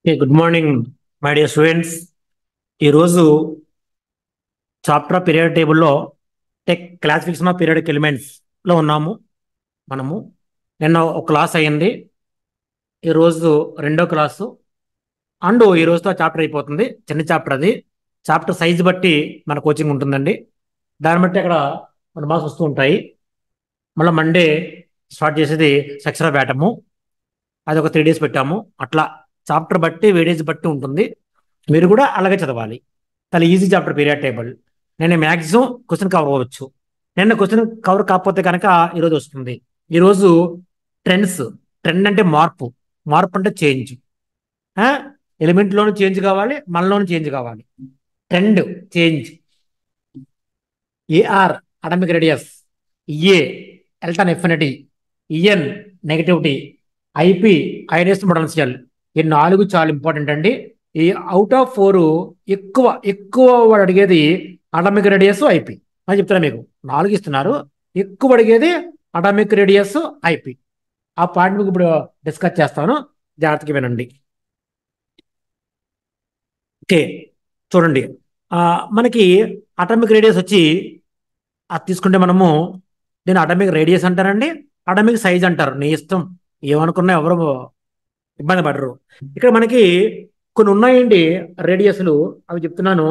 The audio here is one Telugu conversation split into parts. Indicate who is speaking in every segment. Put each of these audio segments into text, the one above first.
Speaker 1: Good morning my dear students. ఈరోజు చాప్టర్ పీరియడ్ టేబుల్లో టెక్ క్లాసిఫికేషన్ ఆఫ్ పీరియాడిక్ ఎలిమెంట్స్లో ఉన్నాము మనము. నిన్న ఒక క్లాస్ అయ్యింది, ఈరోజు రెండో క్లాసు. ఈ రోజుతో చాప్టర్ అయిపోతుంది. చిన్న చాప్టర్ అది. చాప్టర్ సైజ్ బట్టి మన కోచింగ్ ఉంటుందండి. దాన్ని బట్టి అక్కడ మన మార్క్స్ వస్తూ ఉంటాయి. మళ్ళీ మండే స్టార్ట్ చేసేది సెక్షన్ ఆఫ్ ఆటము, అది ఒక 3 days పెట్టాము. అట్లా చాప్టర్ బట్టి వేడేజ్ బట్టి ఉంటుంది. మీరు కూడా అలాగే చదవాలి. చాలా ఈజీ చాప్టర్ పీరియడ్ టేబుల్. నేను మ్యాక్సిమం క్వశ్చన్ కవర్ అవ్వచ్చు. నిన్న క్వశ్చన్ కవర్ కాకపోతే కనుక ఈరోజు వస్తుంది. ఈరోజు ట్రెండ్స్. ట్రెండ్ అంటే మార్పు, మార్పు అంటే చేంజ్. ఎలిమెంట్లోనూ చేంజ్ కావాలి, మనలోనూ చేంజ్ కావాలి. Trend, change. AR atomic radius, A electron affinity, EN negativity, IP ionised potential. ఈ 4 చాలా ఇంపార్టెంట్ అండి. ఈ అవుట్ ఆఫ్ 4 ఎక్కువ ఎక్కువ వాడు అడిగేది అటామిక్ రేడియస్, ఐపి అని చెప్తున్నా. మీకు 4 ఇస్తున్నారు, ఎక్కువ అడిగేది అటామిక్ రేడియస్, ఐపి. ఆ పాయింట్ మీకు ఇప్పుడు డిస్కస్ చేస్తాను, జాగ్రత్తగా వినండి. ఓకే, చూడండి. మనకి అటామిక్ రేడియస్ వచ్చి అది తీసుకుంటే మనము దీన్ని అటామిక్ రేడియస్ అంటారండి, అటామిక్ సైజ్ అంటారు. నీ ఇష్టం, ఏమనుకున్నా ఎవరు ఇబ్బంది పడరు. ఇక్కడ మనకి కొన్ని ఉన్నాయండి రేడియస్లు, అవి చెప్తున్నాను.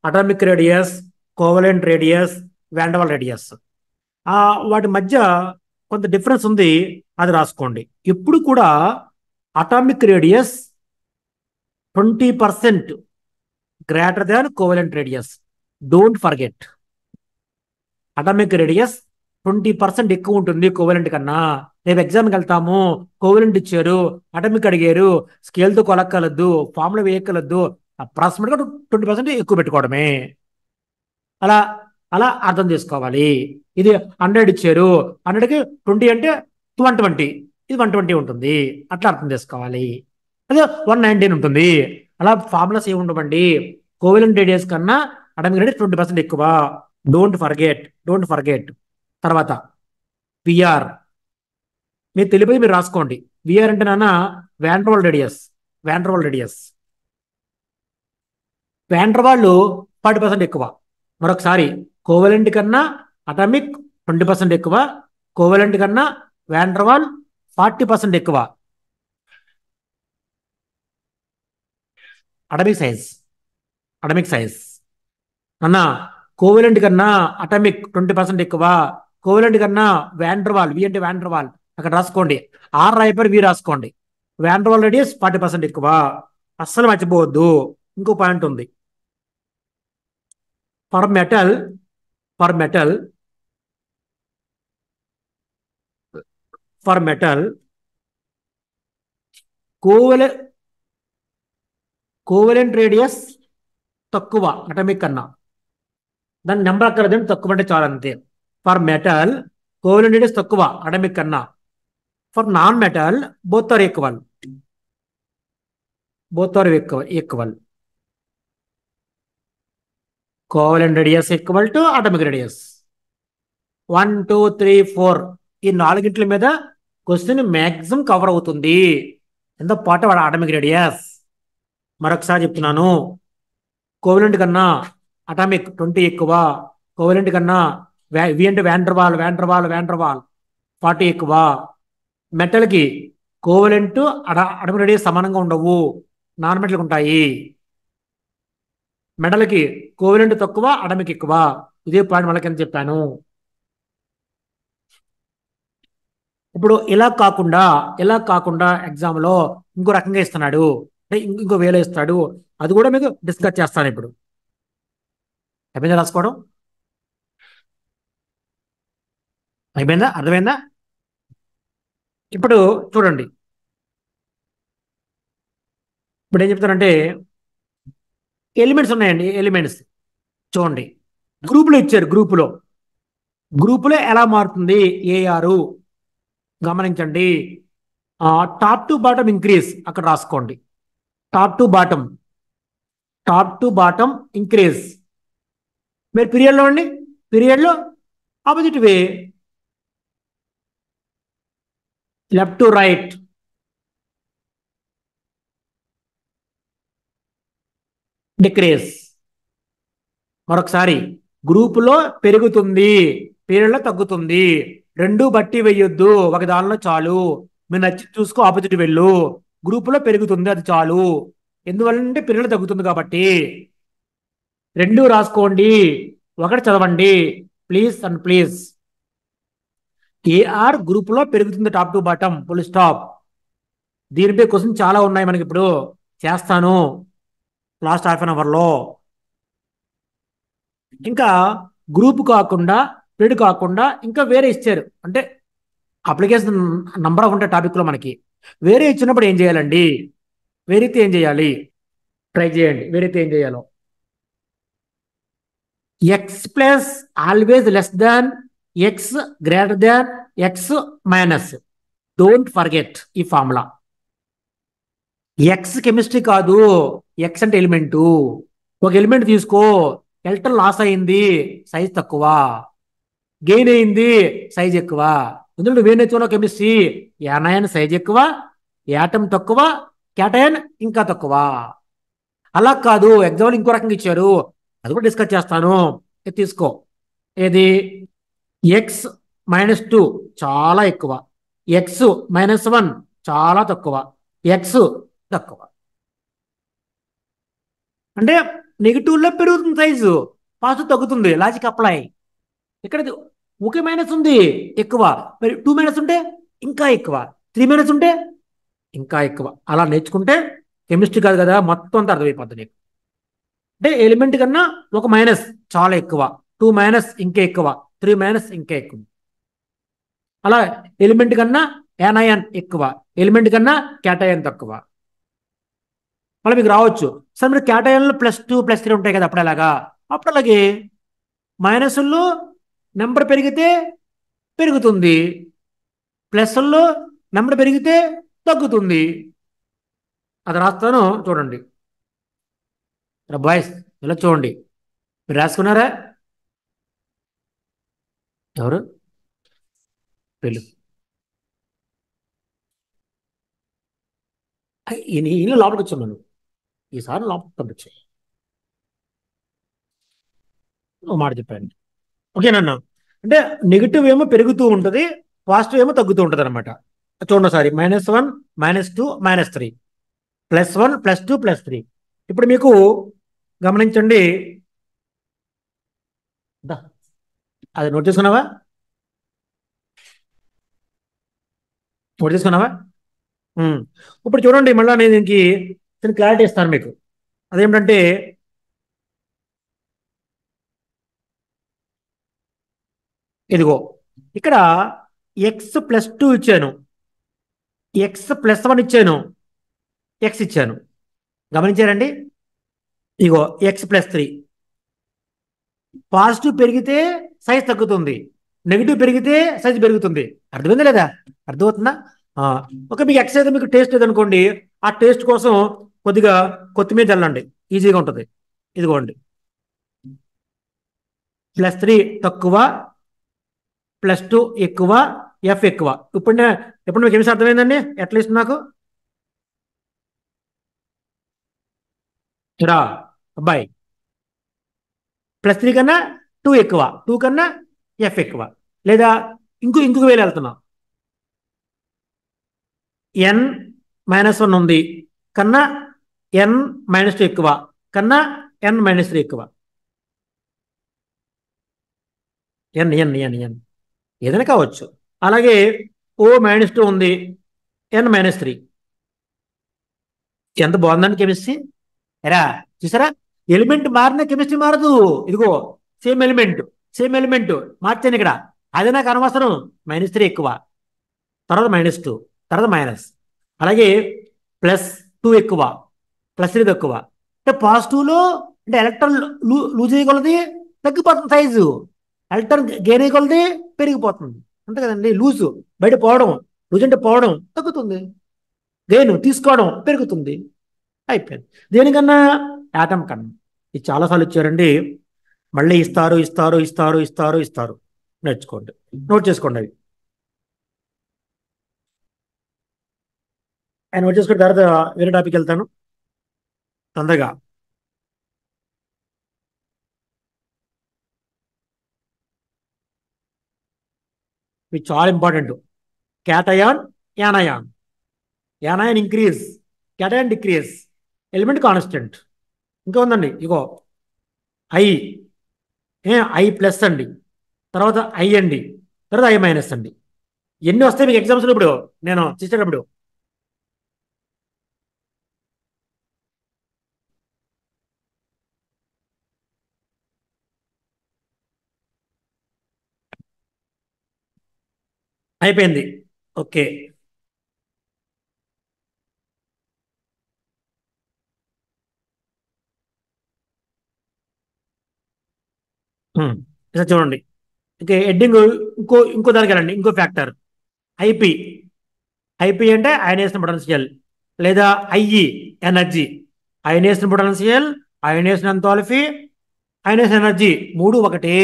Speaker 1: Atomic radius, covalent radius, van der Waal radius. వాటి మధ్య కొంత డిఫరెన్స్ ఉంది, అది రాసుకోండి. ఎప్పుడు కూడా atomic radius 20% greater than covalent radius. Don't forget. Atomic radius 20% ఎక్కువ ఉంటుంది కోవలెంట్ కన్నా. రేపు ఎగ్జామ్కి వెళ్తాము, కోవలెంట్ ఇచ్చారు, అటామిక్ అడిగారు, స్కేల్తో కొలక్కలద్దు, ఫార్ములా వేయక్కలద్దు, అప్రాక్సిమేట్గా 20% ఎక్కువ పెట్టుకోవడమే. అలా అలా అర్థం చేసుకోవాలి. ఇది 100 ఇచ్చారు, 100కి 20 అంటే 120, ఇది 120 ఉంటుంది. అట్లా అర్థం చేసుకోవాలి. అదే 119 ఉంటుంది. అలా ఫార్ములాస్ ఏమి ఉండవండి. కోవలెంట్ రేడియస్ కన్నా అటామిక్ రేడియస్ 20% ఎక్కువ. Don't forget, don't forget. తర్వాత విఆర్, మీరు తెలిపి మీరు రాసుకోండి. విఆర్ అంటే నాన్న van der Waal radius. Van der Waal radius, van der Waal 40% ఎక్కువ. మరొకసారి, కోవలెంట్ కన్నా అటామిక్ 20% ఎక్కువ, కోవలెంట్ కన్నా వాండర్వాల్ 40% ఎక్కువ. అటామిక్ సైజ్, అటామిక్ సైజ్ అన్న కోవలెంట్ కన్నా అటామిక్ 20% ఎక్కువ, కోవలెంట్ కన్నా వాండర్వాల్, వి అంటే వాండర్వాల్ అక్కడ రాసుకోండి. ఆర్ రాయపర్ వి రాసుకోండి. వాండర్వాల్ రేడియస్ 40% ఎక్కువ. అస్సలు మర్చిపోవద్దు. ఇంకో పాయింట్ ఉంది. For metal, for metal, for metal covalent radius తక్కువ అటామిక్ కన్నా. దాని నెంబర్ అక్కర్లేదండి, తక్కువ అంటే చాలా, అంతే. ఫర్ మెటల్ కోవలెంట్ రేడియస్ తక్కువ అటామిక్ కన్నా. For non metal both are equal, both are equal. Covalent radius equal to atomic radius. 1, 2, 3, 4 ఈ 4 మీద క్వశ్చన్ మ్యాక్సిమం కవర్ అవుతుంది. ఎంత పాట వాడు అటామిక్ రేడియస్. మరొకసారి చెప్తున్నాను. కోవలెంట్ కన్నా అటామిక్ 20 ఎక్కువ, కోవలెంట్ కన్నా వి అంటే వాండర్వాల్, వాండర్వాల్, వాండర్వాల్ 40 ఎక్కువ. మెటల్కి కోవలెంట్ అటామిక్ రేడియస్ సమానంగా ఉండవు, నాన్ మెటల్కి ఉంటాయి. మెటల్కి కోవలెంట్ తక్కువ, అటామిక్ ఎక్కువ. ఇదే పాయింట్ మనకి ఎంత చెప్పాను. ఇప్పుడు ఇలా కాకుండా ఎగ్జామ్లో ఇంకో రకంగా ఇస్తున్నాడు, అంటే ఇంకో వేలో ఇస్తాడు. అది కూడా మీకు డిస్కస్ చేస్తాను ఇప్పుడు. అయిపోయిందా రాసుకోవడం? అయిపోయిందా? అర్థమైందా? ఇప్పుడు చూడండి. ఇప్పుడు ఏం చెప్తానంటే ఎలిమెంట్స్ ఉన్నాయండి. ఎలిమెంట్స్ చూడండి, గ్రూపులో ఇచ్చారు. గ్రూపులో ఎలా మారుతుంది ఏఆర్ గమనించండి. టాప్ టు బాటమ్ ఇంక్రీజ్ అక్కడ రాసుకోండి. Top to bottom, top to bottom increase. మీరు పీరియడ్లో అండి, పీరియడ్లో opposite way, left to right. Decrease. మరొకసారి, గ్రూపులో పెరుగుతుంది, పీరియడ్లో తగ్గుతుంది. రెండు బట్టి వెయ్యొద్దు, ఒక దానిలో చాలు. మీరు నచ్చి చూసుకో, ఆపోజిట్ వెళ్ళు. గ్రూపులో పెరుగుతుంది, అది చాలు. ఎందువల్లంటే పీరియడ్లో తగ్గుతుంది కాబట్టి. రెండు రాసుకోండి, ఒకటి చదవండి. Please and please. ఏఆర్ గ్రూపులో పెరుగుతుంది, top to bottom, full stop. దీనిపై క్వశ్చన్ చాలా ఉన్నాయి మనకి, ఇప్పుడు చేస్తాను లాస్ట్ హాఫ్ అన్ అవర్లో. ఇంకా గ్రూప్ కాకుండా, పీరియడ్ కాకుండా ఇంకా వేరే ఇచ్చారు అంటే అప్లికేషన్ నంబర్ ఆఫ్ ఉంటాయి టాపిక్లో మనకి. వేరే ఇచ్చినప్పుడు ఏం చేయాలండి? వేరైతే ఏం చేయాలి? ట్రై చేయండి వేరైతే ఏం చేయాలో. X plus always less than x greater than x minus. Don't forget ఈ ఫార్ములా. ఎక్స్ కెమిస్ట్రీ కాదు, ఎక్స్ అంటే ఎలిమెంటు. ఒక ఎలిమెంట్ తీసుకో, ఎలక్ట్రాన్ లాస్ అయింది, సైజ్ తక్కువ. గెయిన్ అయింది, సైజ్ ఎక్కువ. ఎందుకంటే నువ్వేం నేర్చుకున్నావు కెమిస్ట్రీ? యానయాన్ సైజ్ ఎక్కువ, యాటమ్ తక్కువ, క్యాటయాన్ ఇంకా తక్కువ. అలా కాదు, ఎగ్జాంపుల్ ఇంకో రకంగా ఇచ్చారు, అది కూడా డిస్కస్ చేస్తాను. ఇది తీసుకో. ఏది? ఎక్స్ -2 చాలా ఎక్కువ, ఎక్స్ -1 చాలా తక్కువ, ఎక్స్ తక్కువ. అంటే నెగిటివ్లో పెరుగుతుంది సైజు, పాజిటివ్ తగ్గుతుంది. Logic apply. ఇక్కడ ఒకే మైనస్ ఉంది, ఎక్కువ. మరి 2 మైనస్ ఉంటే ఇంకా ఎక్కువ, 3 మైనస్ ఉంటే ఇంకా ఎక్కువ. అలా నేర్చుకుంటే కెమిస్ట్రీ కాదు కదా, మొత్తం అంతా అర్థమైపోద్ది నీకు. అంటే ఎలిమెంట్ కన్నా ఒక మైనస్ చాలా ఎక్కువ, 2 మైనస్ ఇంకా ఎక్కువ, 3 మైనస్ ఇంకా ఎక్కువ. అలా ఎలిమెంట్ కన్నా యానయాన్ ఎక్కువ, ఎలిమెంట్ కన్నా క్యాటయాన్ తక్కువ. మళ్ళీ మీకు రావచ్చు, సార్ మీరు క్యాటయాన్లో +2 +3 ఉంటాయి కదా, అప్పుడు అలాగా. అప్పుడు అలాగే మైనస్లో నెంబర్ పెరిగితే పెరుగుతుంది, ప్లస్లో నెంబర్ పెరిగితే తగ్గుతుంది. అది రాస్తాను చూడండి. బాయ్స్ ఇలా చూడండి, మీరు రాసుకున్నారా? ఎవరు? వీళ్ళు. ఈయన లోపలికి వచ్చాను, ఈసారి లోపలికి పంపించాయి. ఓ మాట చెప్పండి, ఓకేనన్నా? అంటే నెగిటివ్ ఏమో పెరుగుతూ ఉంటుంది, పాజిటివ్ ఏమో తగ్గుతూ ఉంటుంది అనమాట. చూడండి ఒకసారి, -1 -2 -3 +1 +2 +3. ఇప్పుడు మీకు గమనించండి, అది నోట్ చేసుకున్నావా? నోట్ చేసుకున్నావా? ఇప్పుడు చూడండి, మళ్ళీ నేను దీనికి క్లారిటీ ఇస్తాను మీకు. అదేమిటంటే, ఇదిగో ఇక్కడ x+2 ఇచ్చాను, x+1 ఇచ్చాను, x ఇచ్చాను. గమనించారండి? ఇగో x+3. పాజిటివ్ పెరిగితే సైజ్ తగ్గుతుంది, నెగిటివ్ పెరిగితే సైజ్ పెరుగుతుంది. అర్థమైందా లేదా? అర్థమవుతుందా? ఓకే. మీకు ఎక్స్ అయితే మీకు టేస్ట్ లేదనుకోండి, ఆ టేస్ట్ కోసం కొద్దిగా కొత్తిమీర చల్లండి, ఈజీగా ఉంటుంది. ఇదిగోండి, +3 తక్కువ, +2 ఎక్కువ, ఎఫ్ ఎక్కువ. ఇప్పుడు మీకు ఏమి అర్థమైందండి అట్లీస్ట్ నాకు? రా అబ్బాయి, +3 కన్నా 2 ఎక్కువ, 2 కన్నా ఎఫ్ ఎక్కువ. లేదా ఇంకొక వేలు వెళ్తున్నాం, n-1 ఉంది కన్నా n-2 ఎక్కువ, కన్నా n-3 ఎక్కువ. ఎన్ ఎన్ ఎన్ ఎన్ ఏదైనా కావచ్చు. అలాగే O-2 ఉంది, n-3. ఎంత బాగుందండి కెమిస్ట్రీ? ఎరా చూసారా? ఎలిమెంట్ మారిన కెమిస్ట్రీ మారదు. ఇదిగో సేమ్ ఎలిమెంట్, సేమ్ ఎలిమెంట్ మార్చాను ఇక్కడ. అదే నాకు అనవసరం. -3 ఎక్కువ, తర్వాత -2, తర్వాత మైనస్. అలాగే +2 ఎక్కువ, +3 తక్కువ. అంటే పాజిటివ్లో అంటే ఎలక్ట్రాన్ లూజ్ చేయగలది, తగ్గిపోతుంది సైజు. ఎలక్ట్రాన్ గెయిన్ అయ్యగలది, పెరిగిపోతుంది. అంతే కదండి? లూజు బయట పోవడం, లూజ్ అంటే పోవడం, తగ్గుతుంది. గెయిన్ తీసుకోవడం, పెరుగుతుంది. అయిపోయింది. దేనికన్నా? యాటమ్ కన్నా. ఇది చాలాసార్లు ఇచ్చారండి, మళ్ళీ ఇస్తారు ఇస్తారు ఇస్తారు ఇస్తారు ఇస్తారు. నేర్చుకోండి, నోట్ చేసుకోండి అవి. ఆయన నోట్ చేసుకున్న తర్వాత వేరే టాపిక్ వెళ్తాను తొందరగా. ఇది చాలా important. Cation, యానయాన్. యానయాన్ increase, cation decrease, element constant. ఇంకా ఉందండి, ఇగో ఐ, ఐ ప్లస్ అండి, తర్వాత ఐ అండి, తర్వాత ఐ మైనస్ అండి. ఎన్ని వస్తాయి మీకు ఎగ్జామ్స్లో ఇప్పుడు నేను చేసేటప్పుడు? అయిపోయింది. ఓకే. ఇలా చూడండి. ఓకే, హెడ్డింగ్ ఇంకో దానికి వెళ్ళండి. ఇంకో ఫ్యాక్టర్ ఐపి. ఐపి అంటే అయనేషన్ పొటెన్షియల్, లేదా IE energy. Ionisation potential, ionisation enthalpy, ionisation energy మూడు ఒకటే.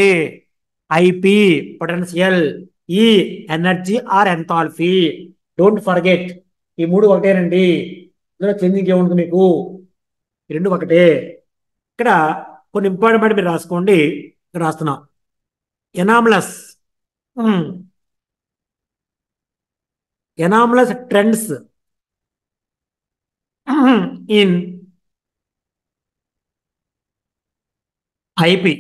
Speaker 1: ఐపి పొటెన్షియల్, ఈ energy or enthalpy. Don't forget, ఈ మూడు ఒకటేనండి. ఇందులో చేంజింగ్ ఏముంటుంది మీకు? ఈ రెండు ఒకటే. ఇక్కడ కొన్ని ఇంపార్టెంట్ మీరు రాసుకోండి. ఇక్కడ రాస్తున్నా. Anomalous, anomalous trends in IP.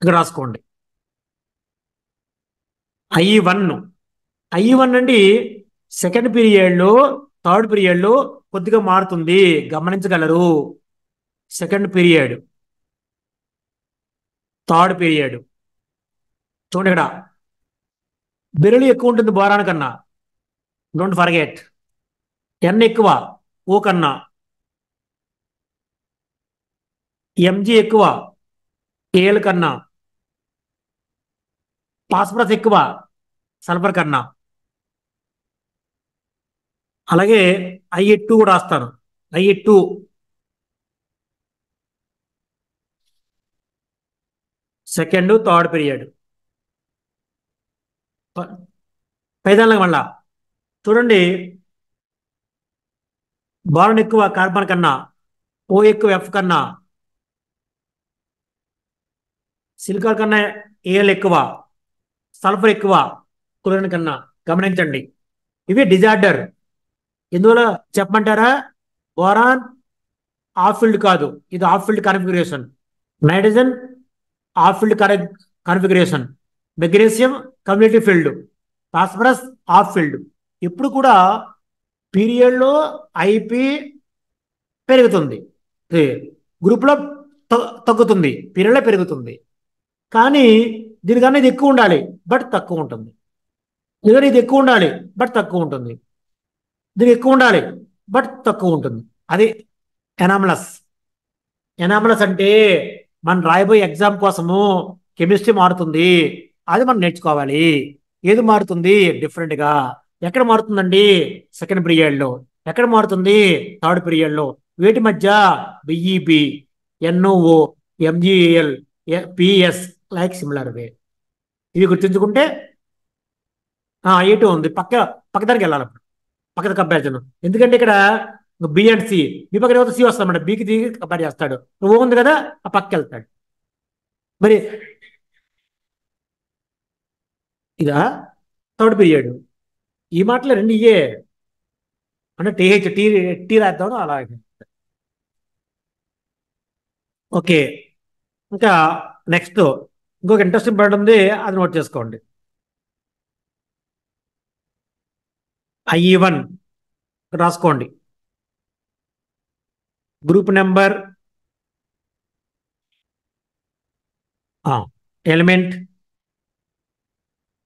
Speaker 1: ఇక్కడ రాసుకోండి. ఐ1. ఐ1 అండి సెకండ్ పీరియడ్లో, థర్డ్ పీరియడ్లో కొద్దిగా మారుతుంది, గమనించగలరు. Second period, third period. చూడండి ఇక్కడ బెరిలి ఎక్కువ ఉంటుంది బోరాన్ కన్నా. Don't forget. ఎన్ ఎక్కువ ఓ కన్నా. ఎంజీ ఎక్కువ ఏఎల్ కన్నా. ఫాస్ఫరస్ ఎక్కువ సల్ఫర్ కన్నా. అలాగే ఐ2 కూడా రాస్తాను. ఐ2 సెకండ్ థర్డ్ పీరియడ్. పైదానికి మళ్ళా చూడండి. బోరాన్ ఎక్కువ కార్బన్ కన్నా, ఓ ఎక్కువ ఎఫ్ కన్నా, సిలికాన్ కన్నా ఏఎల్ ఎక్కువ, సల్ఫర్ ఎక్కువ క్లోరిన్ కన్నా. గమనించండి, ఇవి డిజార్డర్. ఎందువల్ల చెప్పమంటారా? బోరాన్ ఆఫ్ ఫీల్డ్ కాదు, ఇది of field configuration. Nitrogen of field configuration. Magnesium community field. Phosphorus of field. ఇప్పుడు కూడా పీరియడ్లో ఐపి పెరుగుతుంది, గ్రూప్లో తగ్గుతుంది, పీరియడ్లో పెరుగుతుంది. కానీ దీనికన్నా ఇది ఎక్కువ ఉండాలి, బట్ తక్కువ ఉంటుంది. లేదా ఇది ఎక్కువ ఉండాలి, బట్ తక్కువ ఉంటుంది. దీనికి ఎక్కువ ఉండాలి, బట్ తక్కువ ఉంటుంది. అది ఎనామలస్. ఎనామలస్ అంటే మనం రాయబోయే ఎగ్జామ్ కోసము కెమిస్ట్రీ మారుతుంది, అది మనం నేర్చుకోవాలి. ఏది మారుతుంది డిఫరెంట్గా? ఎక్కడ మారుతుందండి? సెకండ్ పీరియడ్లో. ఎక్కడ మారుతుంది? థర్డ్ పీరియడ్లో. వీటి మధ్య BEB, NOO, MGL, PS like similar way. ఇవి గుర్తుంచుకుంటే ఐ2 ఉంది, పక్కదానికి వెళ్ళాలి. పక్కన కంపారిజన్. ఎందుకంటే ఇక్కడ బి అండ్ సి, మీ పక్కన సి వస్తాడు, బికి దిగి కంపేర్ చేస్తాడు. ఓ ఉంది కదా, ఆ పక్కకి వెళ్తాడు. మరి ఇదా థర్డ్ పీరియడ్. ఈ మాటలు రెండు ఇయే అంటే టీహెచ్ టీ టీ రాద్దాం అలా. ఓకే, ఇంకా నెక్స్ట్ ఇంకొక ఇంట్రెస్టింగ్ పాయింట్ ఉంది, అది నోట్ చేసుకోండి. ఐ1 రాసుకోండి. Group number, element,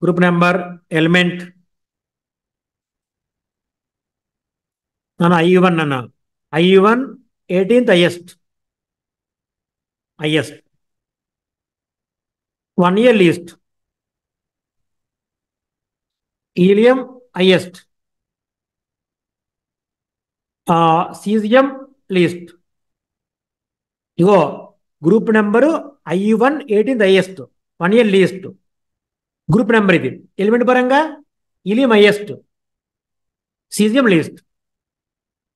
Speaker 1: group number, element. ನಾನು ಐ1 అన్నా. ఐ1 18th highest. Highest 1 year least. Helium highest. Cesium least. ఇగో గ్రూప్ నెంబరు ఐ1 18th highest, 1 year least. Group number ఇది. ఎలిమెంట్ పరంగా హీలియం హైయెస్ట్, సీజియం లీస్ట్.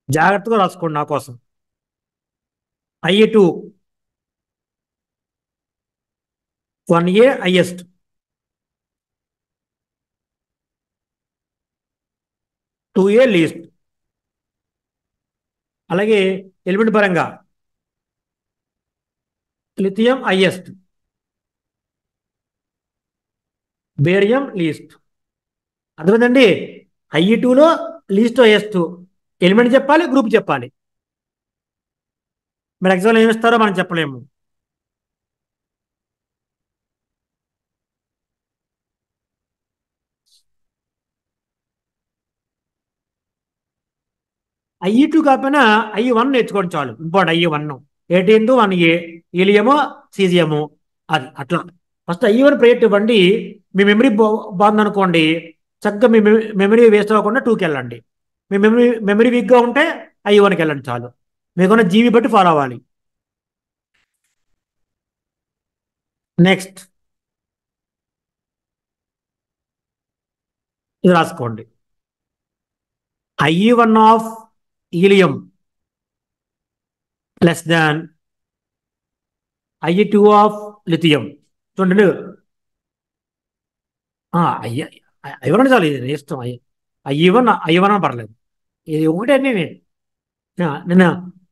Speaker 1: జాగ్రత్తగా రాసుకోండి నా కోసం. ఐ2 1 year హైయెస్ట్. 2A least. అలాగే ఎలిమెంట్ పరంగా లిథియం హైయెస్ట్, బేరియం లీస్ట్. అర్థమైందండి? ఐఈ2లో లీస్ట్ హైయెస్ట్ ఎలిమెంట్ చెప్పాలి, గ్రూప్ చెప్పాలి. మరి ఎగ్జామ్లో ఏమి ఇస్తారో మనం చెప్పలేము. ఐఈ2 కాకపోయినా ఐఈ1 నేర్చుకోండి చాలు. Important IE one 18-1A helium caesium. అది అట్లా ఫస్ట్ ఐఈ1 ప్రయత్నం ఇవ్వండి. మీ మెమరీ బాగుందనుకోండి, చక్కగా మీ మెమరీ వేస్ట్ అవ్వకుండా 2కి వెళ్ళండి. మీ మెమరీ వీక్గా ఉంటే ఐఈ1కి వెళ్ళండి చాలు. మీకున్న జీవి బట్టి ఫాలో అవ్వాలి. నెక్స్ట్ ఇది రాసుకోండి. IE one of helium less than IE two of lithium. చూడండి, అయ్య ఐవన్ చాలు, ఇది ఇష్టం. ఐవన్ పర్లేదు, ఇది ఒకటే. నిన్న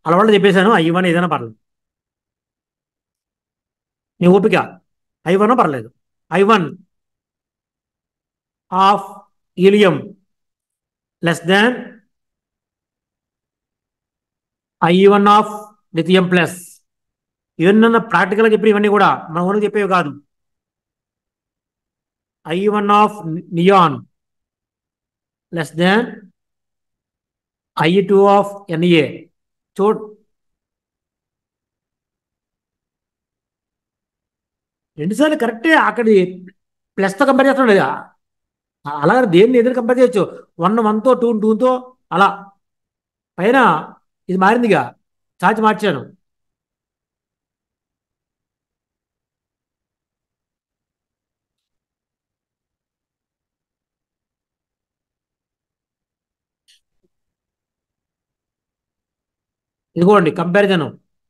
Speaker 1: అలవాటు చెప్పేశాను, ఐవన్ ఏదైనా పర్లేదు, నీ ఓపిక. ఐవన్ పర్లేదు. I one of helium less than I one of lithium plus. ఇవన్నీ ప్రాక్టికల్గా చెప్పి, ఇవన్నీ కూడా మన ఊరికి చెప్పేవి కాదు. I one of neon less than I two of NA. చూడ్ రెండుసార్లు కరెక్టే. అక్కడి ప్లస్తో కంపేర్ చేస్తున్నాడు. అలా దేన్ని ఎదురు కంపేర్ చేయొచ్చు. 1-1తో 2-2తో అలా. పైన ఇది మారిందిగా, ఛార్జ్ మార్చాను. ఇదిగోండి కంపారిజన్.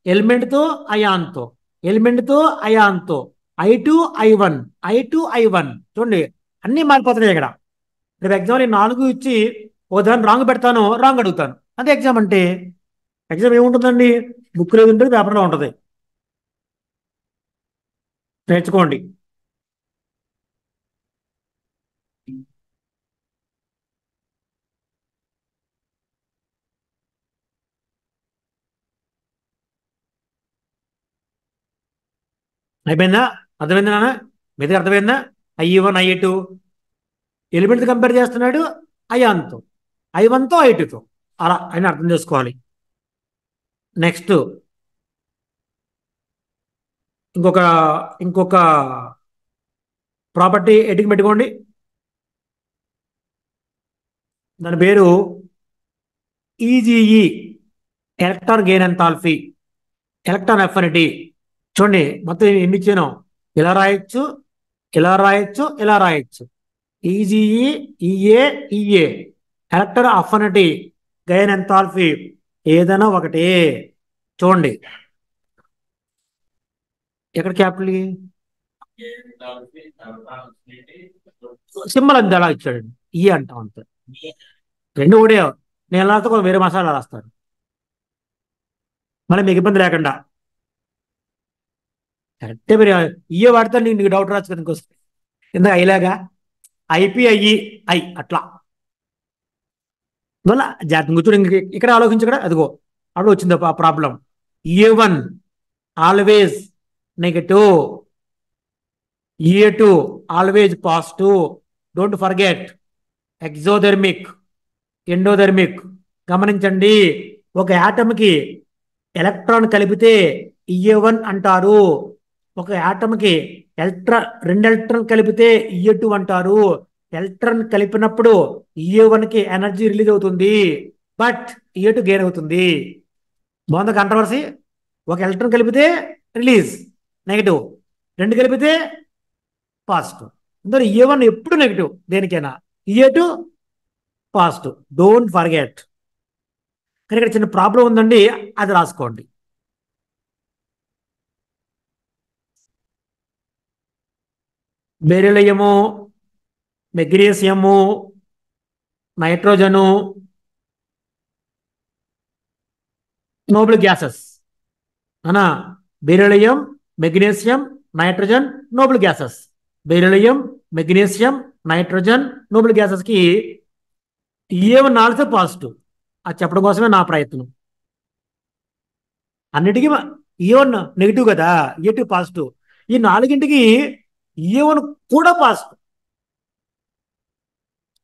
Speaker 1: ఎలిమెంట్తో అయాన్తో, ఎలిమెంట్తో అయాన్తో, ఐ2 ఐ1, ఐ2 ఐ1. చూడండి అన్నీ మారిపోతున్నాయి ఇక్కడ. రేపు ఎగ్జామ్ 4 ఇచ్చి ఒక దాన్ని రాంగ్ పెడతాను, రాంగ్ అడుగుతాను. అదే ఎగ్జామ్ అంటే. ఎగ్జామ్ ఏముంటుందండి? బుక్ లేదు ఉంటుంది, పేపర్లో ఉంటుంది. నేర్చుకోండి. అయిపోయిందా? అర్థమైందా నాన్న? మీది అర్థమైందా? ఐ1 ఐ2 ఎలిమెంట్ కంపేర్ చేస్తున్నాడు అయాన్తో, ఐ1తో ఐ2తో. అలా అని అర్థం చేసుకోవాలి. నెక్స్ట్ ఇంకొక ఇంకొక ప్రాపర్టీ ఎడిటింగ్ పెట్టుకోండి. దాని పేరు EGE, electron gain enthalpy, electron affinity. చూడండి మొత్తం ఎన్ని ఇచ్చాను. ఇలా రాయొచ్చు, ఇలా రాయొచ్చు, ఇలా రాయొచ్చు. EGE, EA, EA, electron affinity, gain enthalpy, ఏదైనా ఒకటే. చూడండి ఎక్కడ క్యాపిటల్ సింబల్ అంతే అలా ఇచ్చాడండి. ఈ అంటాం అంతే. రెండు ఒకటే. నేను ఎలా రాస్తే వేరే మసాలా రాస్తాను, మళ్ళీ మీకు ఇబ్బంది లేకుండా. కరెక్టే. మరి ఇయే వాడితే నీకు డౌట్ రాచ్చు కదా ఇంకోసం. ఎందుకు ఐలాగా ఐపీఐఈ ఐ అట్లా. వల్ల జాగ్రత్త కూర్చొని ఇక్కడ ఆలోచించి కూడా అదిగో అప్పుడు వచ్చింది ఆ problem. A one always negative, A two always positive. Don't forget exothermic, endothermic. గమనించండి, ఒక యాటమ్కి ఎలక్ట్రాన్ కలిపితే ఈఏ1 అంటారు. ఒక యాటమ్కి రెండు ఎలక్ట్రాన్ కలిపితే ఈఏ2 అంటారు. ఎలక్ట్రాన్ కలిపినప్పుడు ఈఏ1కి ఎనర్జీ రిలీజ్ అవుతుంది, బట్ ఈఏ2 గెయిన్ అవుతుంది. బాగుంది కంట్రవర్సీ. ఒక ఎలక్ట్రాన్ కలిపితే రిలీజ్ నెగిటివ్, రెండు కలిపితే పాజిటివ్. అందులో ఈఏ1 ఎప్పుడు నెగిటివ్ దేనికైనా, ఈఏ2 పాజిటివ్. Don't forget. కానీ ఇక్కడ చిన్న ప్రాబ్లం ఉందండి, అది రాసుకోండి. Beryllium, magnesium, nitrogen noble gases అనా beryllium magnesium nitrogen noble gases beryllium magnesium nitrogen noble గ్యాసెస్కి ఏ1 నాలుగు పాజిటివ్ అది చెప్పడం కోసమే నా ప్రయత్నం. అన్నిటికీ ఏ1 నెగిటివ్ కదా, ఏ2 పాజిటివ్. ఈ నాలుగింటికి ఏ1 కూడా పాజిటివ్.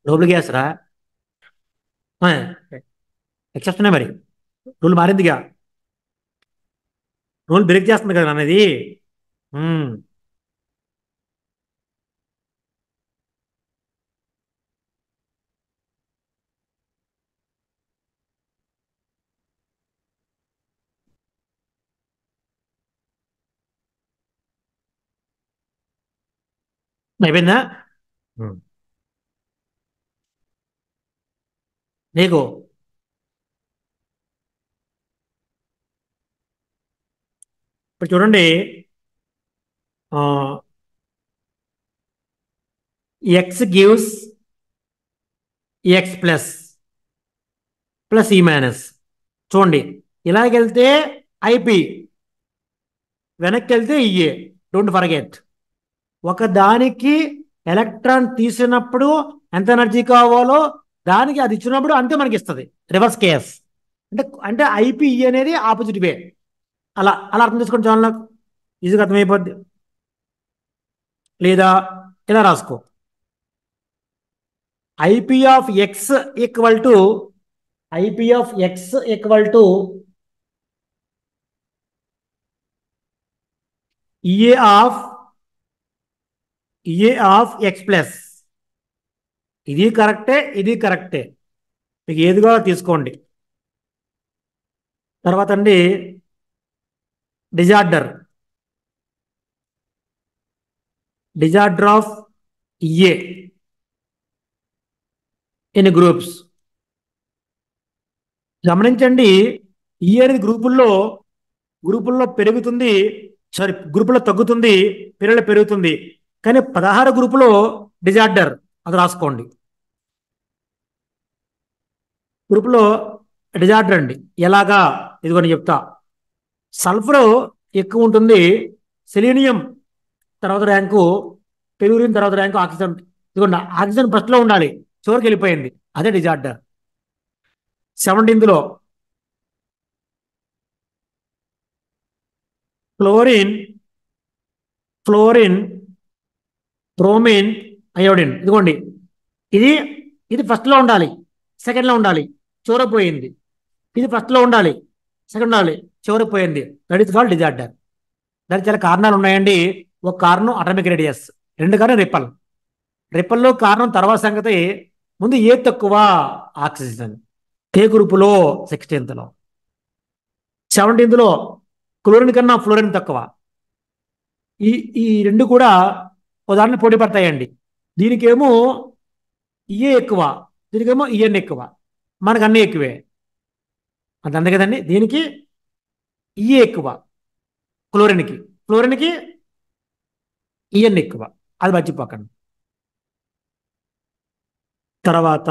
Speaker 1: నోబుల్ గ్యాస్ రా ఎక్సెప్షనే మరి. రూల్ మారిందిగా, రూల్ బ్రేక్ చేస్తుంది కదా అనేది. అయిపోయిందా నీకు? ఇప్పుడు చూడండి, X gives X plus plus ఈ మైనస్. చూడండి, ఇలాగెళ్తే ఐపి, వెనక్కి వెళ్తే ఈఏ. Don't forget. ఒక దానికి ఎలక్ట్రాన్ తీసినప్పుడు ఎంత ఎనర్జీ కావాలో దానికి అది ఇచ్చినప్పుడు అంతే మనకి ఇస్తుంది. రివర్స్ కేస్ అంటే అంటే ఐపీఈ అనేది ఆపోజిట్ వే. అలా అలా అర్థం చేసుకోండి చాలా, నాకు ఈజీగా అర్థమైపోద్ది. లేదా ఇలా రాసుకో, IP of X equal to IP of X equal to EA of X plus. ఇది కరెక్టే, ఇది కరెక్టే, మీకు ఏది కూడా తీసుకోండి. తర్వాత అండి disorder of A in groups. గమనించండి, ఈ అనేది గ్రూపుల్లో పెరుగుతుంది, సారీ గ్రూపులో తగ్గుతుంది, పీరియడ్లో పెరుగుతుంది. కానీ 16 గ్రూపులో డిజార్డర్, అది రాసుకోండి. గ్రూపులో డిజార్డర్ అండి. ఎలాగా ఇదిగోని చెప్తా. సల్ఫర్ ఎక్కువ ఉంటుంది, సెలీనియం తర్వాత ర్యాంకు, టెలూరిన్ తర్వాత ర్యాంకు, ఆక్సిజన్. ఇదిగోండి, ఆక్సిజన్ ఫస్ట్లో ఉండాలి, చివరికి వెళ్ళిపోయింది, అదే disorder. 17th fluorine bromine iodine. ఇదిగోండి, ఇది ఇది ఫస్ట్లో ఉండాలి, సెకండ్లో ఉండాలి, చివరికి పోయింది. ఇది ఫస్ట్లో ఉండాలి, సెకండ్ ఉండాలి, చివరికి పోయింది. That is called disorder. దానికి చాలా కారణాలు ఉన్నాయండి. ఒక కారణం అటామిక్ రేడియస్, రెండు కారణం రిప్పల్లో కారణం తర్వాత సంగతి. ముందు ఏ తక్కువ, ఆక్సిజన్. ఏ గ్రూపులో 16th 17th క్లోరిన్ కన్నా ఫ్లోరిన్ తక్కువ. ఈ ఈ రెండు కూడా ఉదాహరణ పోటీ పడతాయండి. దీనికేమో ఈఏ ఎక్కువ, దీనికేమో ఈఎన్ ఎక్కువ, మనకు అన్నీ ఎక్కువే. అంతే కదండి. దీనికి ఈఏ ఎక్కువ, ఫ్లోరిన్కి ఈఎన్ ఎక్కువ, అది మర్చిపోకండి. తర్వాత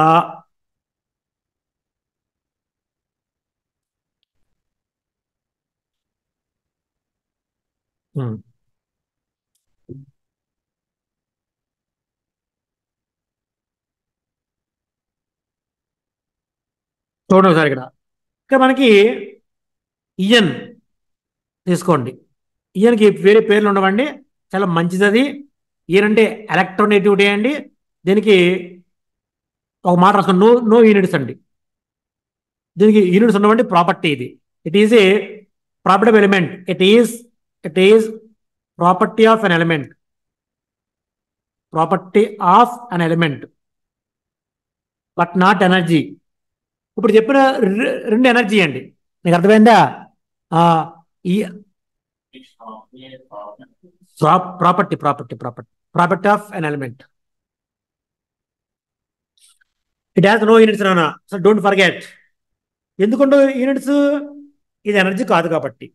Speaker 1: చూడండి ఒకసారి ఇక్కడ మనకి ఈఎన్ తీసుకోండి. ఈయనకి వేరే పేర్లు ఉండవండి, చాలా మంచిది అది. ఈయన అంటే ఎలక్ట్రోనెగటివిటీ అండి. దీనికి ఒక మాట రాసుకోండి, నో యూనిట్స్ అండి. దీనికి యూనిట్స్ ఉండవండి, ప్రాపర్టీ ఇది. It is a property of element. It is property of an element, but not energy. ఇప్పుడు చెప్పిన రెండు ఎనర్జీ అండి, నీకు అర్థమైందా? ఈ property of an element. It has no units నానా, సో డోంట్ ఫర్గెట్. ఎందుకంటే యూనిట్స్, ఇది ఎనర్జీ కాదు కాబట్టి.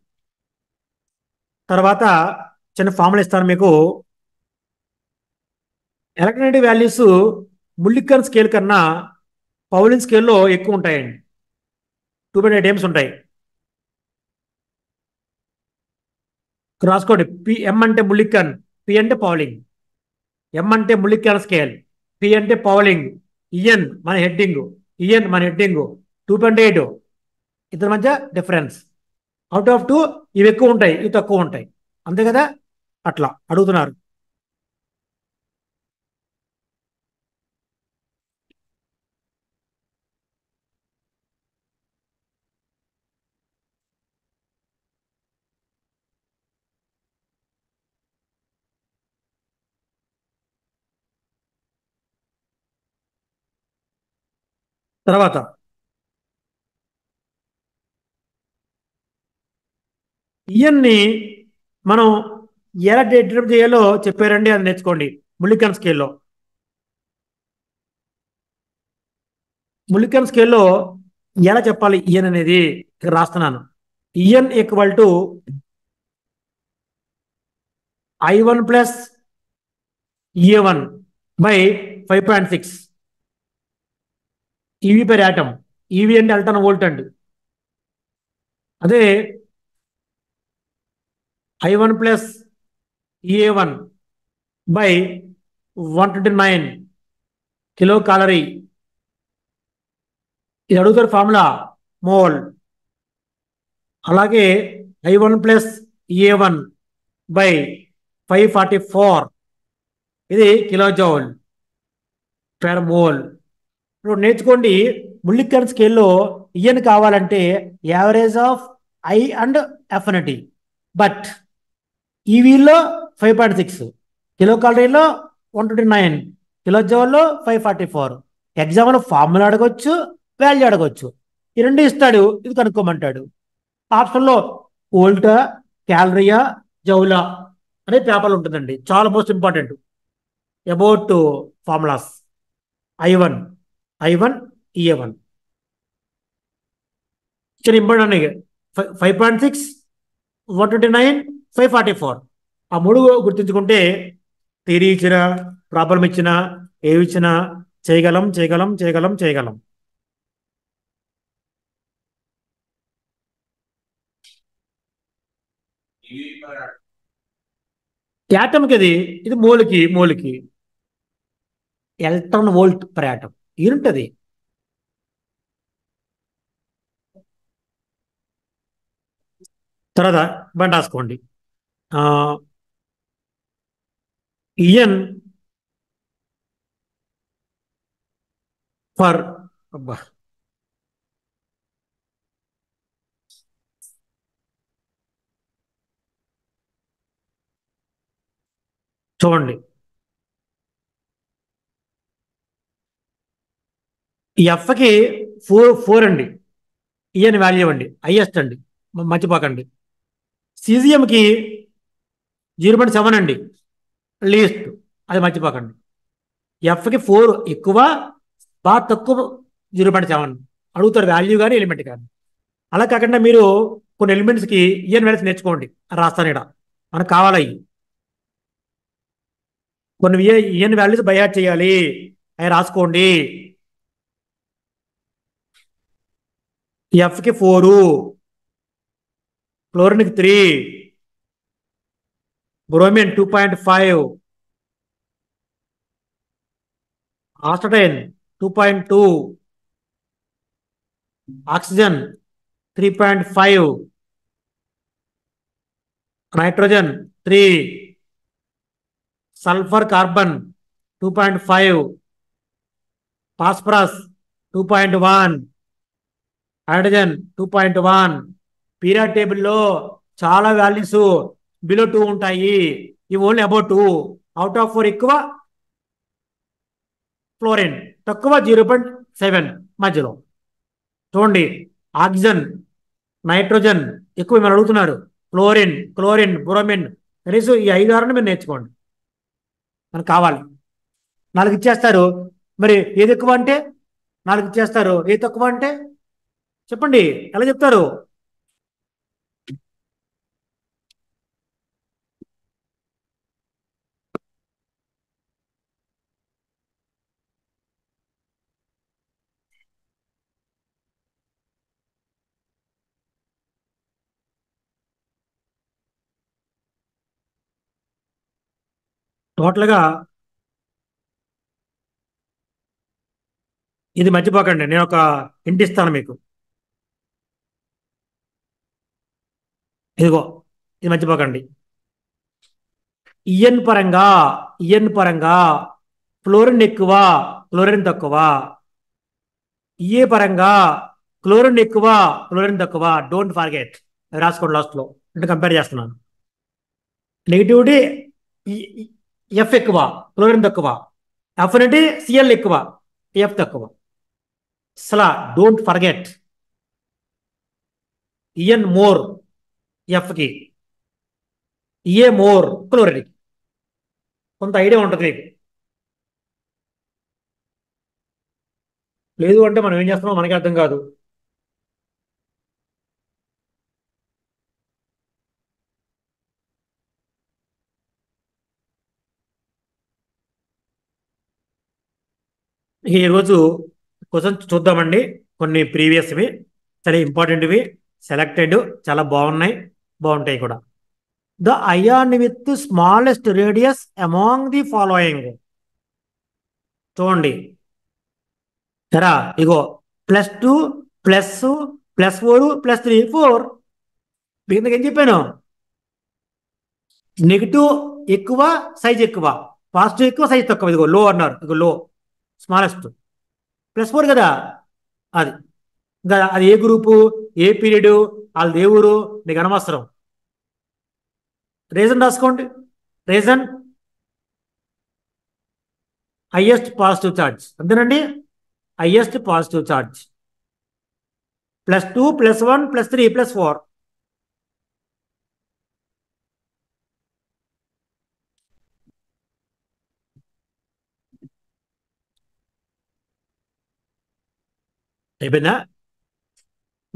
Speaker 1: తర్వాత చిన్న ఫార్ములా ఇస్తాను మీకు. ఎలక్ట్రోనెగటివ్ వాల్యూస్ ముల్లికన్ స్కేల్ కన్నా పౌలిన్ స్కేల్లో ఎక్కువ ఉంటాయండి. 2.8 ఉంటాయి. రాసుకోండి. ఎం అంటే ములిక్కన్, పి అంటే పౌలింగ్. ఎం అంటే ములిక్కన్ స్కేల్, పి అంటే పౌలింగ్, ఇఎన్ మన హెడ్డింగ్, ఇఎన్ మన హెడ్డింగ్. 2.8 ఇద్దరి మధ్య డిఫరెన్స్. అవుట్ ఆఫ్ 2 ఇవి ఎక్కువ ఉంటాయి, ఇవి తక్కువ ఉంటాయి. అంతే కదా? అట్లా అడుగుతున్నారు. తర్వాత ఇయన్ని మనం ఎలా డిటర్మిన్ చేయాలో చెప్పారండి, అది నేర్చుకోండి. ములికన్ స్కేల్లో, ములికన్ స్కేల్లో ఎలా చెప్పాలి ఇయన్ అనేది ఇక్కడ రాస్తున్నాను. EN equal to I1 plus EA1 by 5.6 eV per atom. EV అంటే ఎలక్ట్రాన్ వోల్ట్ అండి. అదే I1 plus EA1 by 129 kilo calorie. ఇది అడుగుతారు ఫార్ములా, మోల్. అలాగే I1 ప్లస్ EA1 బై 544, ఇది కిలో జౌల్ పెర్ మోల్. ఇప్పుడు నేర్చుకోండి. ముల్లికన్ స్కేల్లో ఇయన్ కావాలంటే average of I and affinity. But ఈవీలో 5.6, కిలో కాలరీలో 129, కిలో జౌల్లో 544. ఎగ్జామ్లో ఫార్ములా అడగొచ్చు, వాల్యూ అడగొచ్చు. ఈ రెండు ఇస్తాడు, ఇది కనుక్కోమంటాడు. ఆప్షన్లో వోల్టా, క్యాలరీయా, జౌలా అనే పేపర్లు ఉంటుందండి. చాలా most important about formulas. I1, I1, EA1 చాలా ఇంపార్టెంట్. 5.6, 129, 544. ఆ మూడు గుర్తుంచుకుంటే థియరీ ఇచ్చినా, ప్రాబ్లం ఇచ్చినా, ఏవి ఇచ్చినా చేయగలం, చేయగలం, చేయగలం, చేయగలం. యాటమ్కి ఇది, ఇది మోల్కి, మోల్కి ఎలక్ట్రాన్ వోల్ట్ పర్ యాటమ్ ఉంటుంది. తర్వాత బండి రాసుకోండి. ఇయన్ ఫర్, అబ్బా, చూడండి. ఈ ఎఫ్కి 4 అండి. ఇయన్ వాల్యూ అండి, హైయెస్ట్ అండి, మర్చిపోకండి. సీజిఎంకి 0.7 అండి, లీస్ట్, అది మర్చిపోకండి. ఎఫ్కి 4 ఎక్కువ, బాగా తక్కువ 0.7 అడుగుతారు, వాల్యూ కానీ ఎలిమెంట్ కానీ. అలా కాకుండా మీరు కొన్ని ఎలిమెంట్స్కి ఈఎన్ వాల్యూస్ నేర్చుకోండి, రాస్తాను ఇక్కడ, మనకు కావాలి. కొన్ని ఈఎన్ వాల్యూస్ బయాట్ చేయాలి, అవి రాసుకోండి. ఎఫ్కి 4, క్లోరిన్కి 3, bromine 2.5, ఆస్టటైన్ 2.2, oxygen 3.5, nitrogen 3, sulphur carbon 2.5, phosphorus 2.1, hydrogen 2.1. Period టేబుల్లో చాలా వాల్యూస్ బిలో 2 ఉంటాయి, ఇవి ఓన్లీ అబౌట్ 2. అవుట్ ఆఫ్ 4 ఎక్కువ ఫ్లోరిన్, తక్కువ 0.7 మధ్యలో. చూడండి, ఆక్సిజన్, నైట్రోజన్ ఎక్కువ మీరు అడుగుతున్నారు, ఫ్లోరిన్, క్లోరిన్, బ్రోమిన్, కనీసం ఈ 5 మీరు నేర్చుకోండి, మనకు కావాలి. 4 ఇచ్చేస్తారు, మరి ఏది ఎక్కువ అంటే 4 ఇచ్చేస్తారు, ఏది తక్కువ అంటే చెప్పండి, ఎలా చెప్తారు? టోటల్గా ఇది మర్చిపోకండి, నేను ఒక హింట్ ఇస్తాను మీకు. ఇదిగో, ఇది మర్చిపోకండి. ఈఎన్ పరంగా ఫ్లోరిన్ ఎక్కువ, ఫ్లోరిన్ తక్కువ. ఈఏ పరంగా క్లోరిన్ ఎక్కువ, ఫ్లోరిన్ తక్కువ. డోంట్ ఫర్గెట్, రాసుకోండి లాస్ట్లో, అంటే కంపేర్ చేస్తున్నాను. నెగిటివిటీ ఎఫ్ ఎక్కువ, క్లోరిన్ తక్కువ. అఫినిటీ సిఎల్ ఎక్కువ, ఎఫ్ తక్కువ. అసలు డోంట్ ఫర్గెట్. ఈఎన్ మోర్ ఎఫ్కి, ఈఏ మోర్ క్లోరిన్. కొంత ఐడియా ఉంటుంది మీకు. లేదు అంటే మనం ఏం చేస్తున్నామో మనకి అర్థం కాదు. ఈరోజు క్వశ్చన్స్ చూద్దామండి. కొన్ని ప్రీవియస్వి, చాలా ఇంపార్టెంట్వి, సెలెక్టెడ్, చాలా బాగున్నాయి, బాగుంటాయి కూడా. The ion with smallest radius among the following. చూడండి సరా, ఇగో +2, +4, +3, 4. మీకు ఏం చెప్పాను? నెగిటివ్ ఎక్కువ, సైజ్ ఎక్కువ. పాజిటివ్ ఎక్కువ, సైజ్ తక్కువ. ఇదిగో లో అన్నారు, ఇదిగో లో, స్మాలెస్ట్. +4 కదా అది. ఇంకా అది ఏ గ్రూపు, ఏ పీరియడ్, వాళ్ళ దేవుడు మీకు అనవసరం. రీజన్ రాసుకోండి. రీజన్ హైయెస్ట్ పాజిటివ్ ఛార్జ్, అంతేనండి. Highest positive charge. +2, +1, +3, +4. అయిపోయిందా?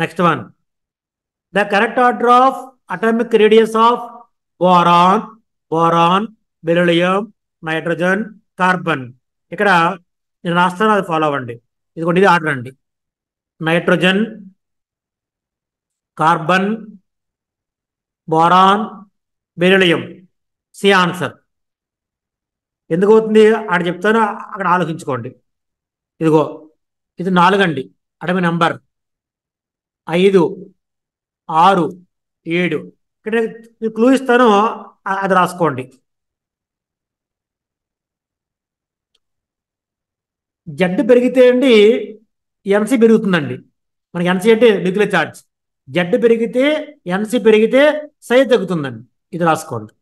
Speaker 1: Next one. The correct order of atomic radius of boron, boron, beryllium, nitrogen, carbon. ఇక్కడ నేను రాస్తాను, అది ఫాలో అవ్వండి. ఇదిగోండి, ఇది ఆర్డర్ అండి. Nitrogen, carbon, boron, beryllium. C answer. ఎందుకు అవుతుంది ఆడ చెప్తాను, అక్కడ ఆలోచించుకోండి. ఇదిగో, ఇది 4 అండి, అటమి నంబర్. 5, 6, 7. ఇక్కడ క్లూ ఇస్తాను, అది రాసుకోండి. జెడ్ పెరిగితే అండి ఎన్సీ పెరుగుతుందండి. మనకి ఎన్సీ అంటే న్యూక్లియర్ ఛార్జ్. జెడ్ పెరిగితే, ఎన్సీ పెరిగితే సైజ్ తగ్గుతుందండి. ఇది రాసుకోండి,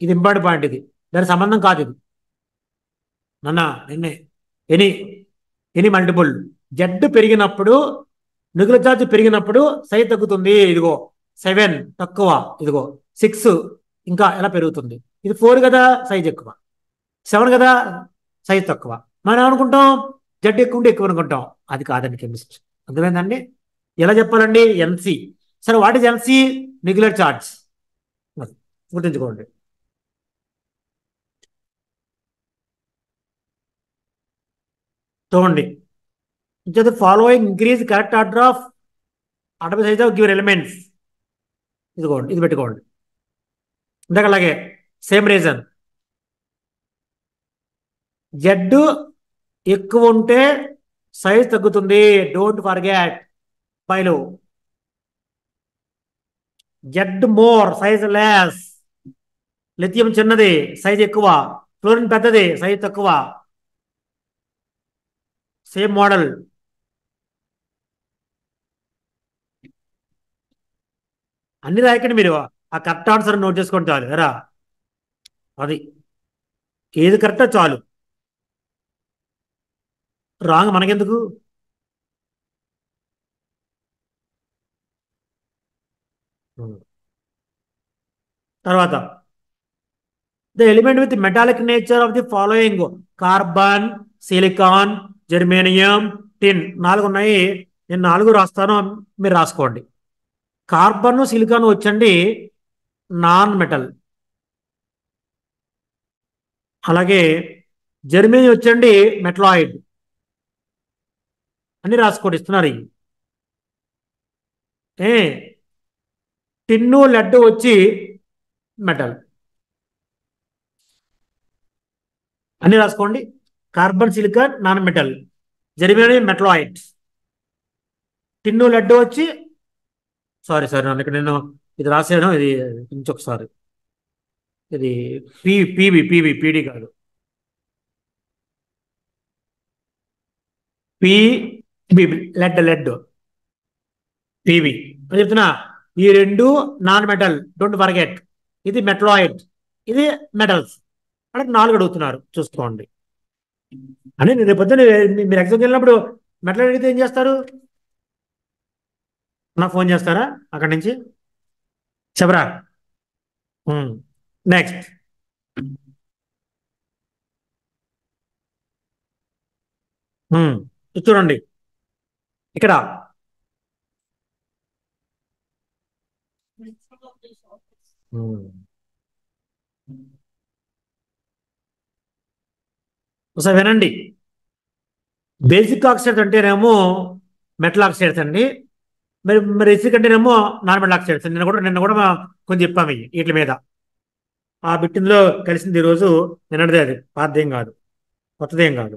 Speaker 1: ఇది ఇంపార్టెంట్ పాయింట్. ఇది దాని సంబంధం కాదు ఇది. నన్న నిన్నే ఎనీ ఎనీ మల్టిపుల్. జెడ్ పెరిగినప్పుడు, న్యూక్లియర్ ఛార్జ్ పెరిగినప్పుడు సైజ్ తగ్గుతుంది. ఇదిగో 7 తక్కువ, ఇదిగో 6 ఇంకా ఎలా పెరుగుతుంది. ఇది 4 కదా, సైజ్ ఎక్కువ. 7 కదా, సైజ్ తక్కువ. మనం అనుకుంటాం జెడ్ ఎక్కువ ఉంటే ఎక్కువ అనుకుంటాం. అది కాదండి కెమిస్ట్రీ. అర్థమైందండి? ఎలా చెప్పాలండి? ఎన్సి. సరే, what is NC? Nuclear charge. గుర్తుంచుకోండి. చూడండి, following increase correct order of atomic size of given elements. ఇదిగోండి, ఇది పెట్టుకోండి. ఇందాక అలాగే సేమ్ రీజన్. జెడ్ ఎక్కువ ఉంటే సైజ్ తగ్గుతుంది. Don't forget. File Z more, size less. Lithium చిన్నది, సైజ్ ఎక్కువ. ఫ్లోరిన్ పెద్దది, సైజ్ తక్కువ. Same model. అన్ని రాయకండి మీరు, ఆ కరెక్ట్ ఆన్సర్ నోట్ చేసుకొని చాలు ఎరా. అది ఏది కరెక్టో చాలు, రాంగ్ మనకెందుకు. తర్వాత the element with metallic nature of the following. Carbon, silicon, germanium, tin. 4 ఉన్నాయి, నేను 4 రాస్తాను, మీరు రాసుకోండి. కార్బన్, సిలికాన్ వచ్చండి నాన్ మెటల్. అలాగే జెర్మేనియం వచ్చండి మెటలాయిడ్. అన్ని రాసుకోండి, ఇస్తున్నారు ఇవి. ఏ టిన్ను, లెడ్ వచ్చి మెటల్. అన్ని రాసుకోండి. Carbon silicon non metal, germanium metalloid, tin lead వచ్చి సారీ సారీ నన్ను ఇక్కడ నేను ఇది రాసాను, ఇది ఇంకొకసారి ఇది పీబీ కాదు, పీబీ లెడ్ పీబీ చెప్తున్నా. ఈ రెండు నాన్ మెటల్, డోంట్ ఫర్గెట్. ఇది మెటలాయిడ్, ఇది మెటల్స్. అంటే 4 అడుగుతున్నారు, చూసుకోండి. అని రేపు పొద్దున్న మీరు ఎగ్జామ్కి వెళ్ళినప్పుడు మెటల్ అడిగితే ఏం చేస్తారు? నాకు ఫోన్ చేస్తారా అక్కడి నుంచి? చెప్పరా. నెక్స్ట్ చూడండి ఇక్కడ ఒకసారి వినండి. బేసిక్ ఆక్సైడ్స్ అంటేనేమో మెటల్ ఆక్సైడ్స్ అండి. మరి ఎసిక్ అంటేనేమో నాన్ మెటల్ ఆక్సైడ్స్. నిన్న కూడా కొంచెం చెప్పాము వీటి మీద. ఆ బిట్టిందులో కలిసింది ఈరోజు. నిన్నటిదే, అది పాతదేం కాదు, కొత్తదేం కాదు.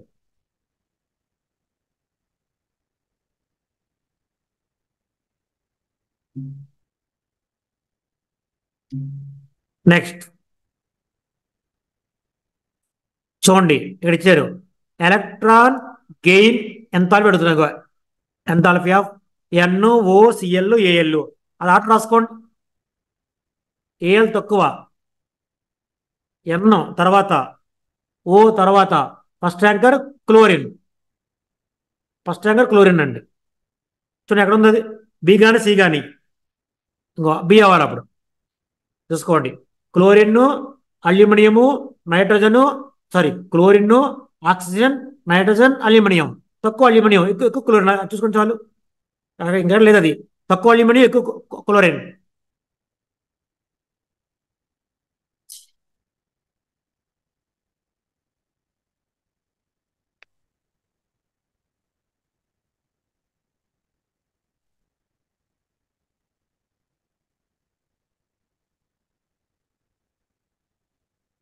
Speaker 1: నెక్స్ట్ చూడండి, ఇక్కడ ఇచ్చారు ఎలక్ట్రాన్ గెయిన్ ఎంతాల్పీ అడుగుతున్నారు. ఎంతాల్పీ ఆఫ్ NOCl AL. అది ఆట రాసుకోండి. ఏఎల్ తక్కువ, ఎన్ తర్వాత ఓ తర్వాత first ranker chlorine. First ranker chlorine అండి. చూడండి ఎక్కడ ఉంది అది, బి కానీ సి కానీ. ఇంకో బి అవ్వాలి అప్పుడు. చూసుకోండి, chlorine, aluminium, nitrogen, sorry chlorine, oxygen, nitrogen, aluminium. తక్కువ అల్యూమినియం, ఎక్కువ ఎక్కువ క్లోరిన్. చూసుకోండి చాలు, ఇంకా లేదు. అది తక్కువ అల్యూమినియం, ఎక్కువ chlorine.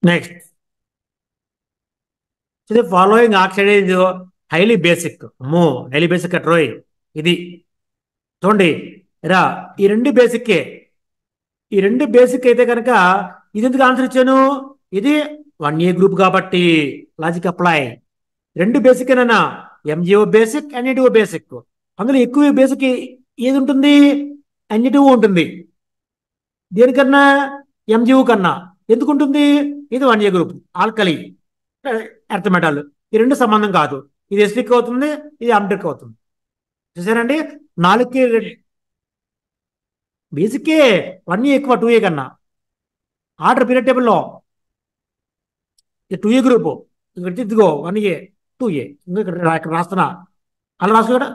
Speaker 1: Next, the following oxide is highly basic. అమ్మో, హైలీ బేసిక్ అట్రోయ్. ఇది చూడండి రా, ఈ రెండు బేసిక్కే. ఈ రెండు బేసిక్ అయితే కనుక ఇది ఎందుకు ఆన్సర్ ఇచ్చాను? ఇది 1A గ్రూప్ కాబట్టి లాజిక్ అప్లై. రెండు బేసిక్ ఏనా, MgO బేసిక్, NADO బేసిక్. అందులో ఎక్కువ బేసిక్ ఏది ఉంటుంది? NADO ఉంటుంది. దేనికన్నా? MgO కన్నా. ఎందుకు ఉంటుంది? ఇది 1A group, alkali earth metal. ఈ రెండు సంబంధం కాదు. ఇది ఎసిడిక్ అవుతుంది, ఇది అమ్రిక్ అవుతుంది. చూసారండి, 4కి బేసిక్కే. 1A ఎక్కువ 2A కన్నా. ఆర్డర్ పీరియడ్ టేబుల్లో 2A గ్రూప్, ఇక్కడ ఇదిగో 1A 2A. ఇక్కడ రాస్తున్నా, అలా రాసుకో కూడా.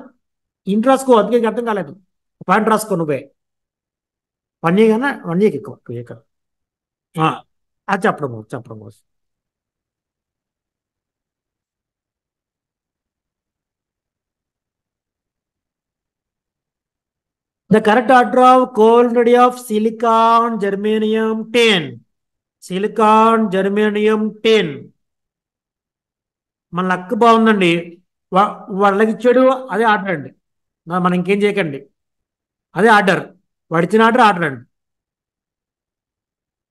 Speaker 1: ఇంటి రాసుకో, అందుకే అర్థం కాలేదు. పాయింట్ రాసుకో నువ్వే. 1A కన్నా 1Aకి ఎక్కువ 2A కన్నా. అది చెప్పడం కోసం. The correct order of covalent of silicon, germanium, tin. Silicon, germanium, tin. మన లక్ బాగుందండి. వాళ్ళకి ఇచ్చాడు, అదే ఆర్డర్ అండి. మనం ఇంకేం చేయకండి, అదే ఆర్డర్. వాడిచ్చిన ఆర్డర్ అండి.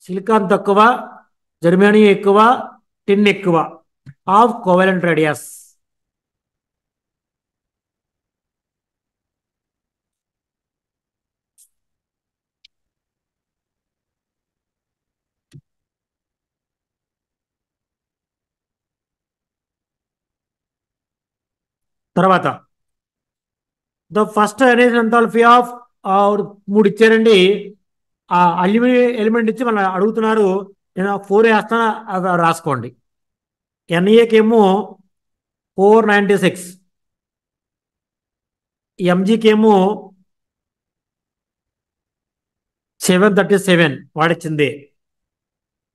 Speaker 1: సిలికాన్ తక్కువ, జర్మేనియం ఎక్కువ, టిన్ ఎక్కువ ఆఫ్ కోవలెంట్ రేడియస్. తర్వాత the first energy enthalpy of 3 ఇచ్చారండి. ఆ అల్యూమినియం ఎలిమెంట్ ఇచ్చి మనం అడుగుతున్నారు. నేను 4 వేస్తాను, రాసుకోండి. NAకేమో 496, MGకేమో 737 వాడిచ్చింది.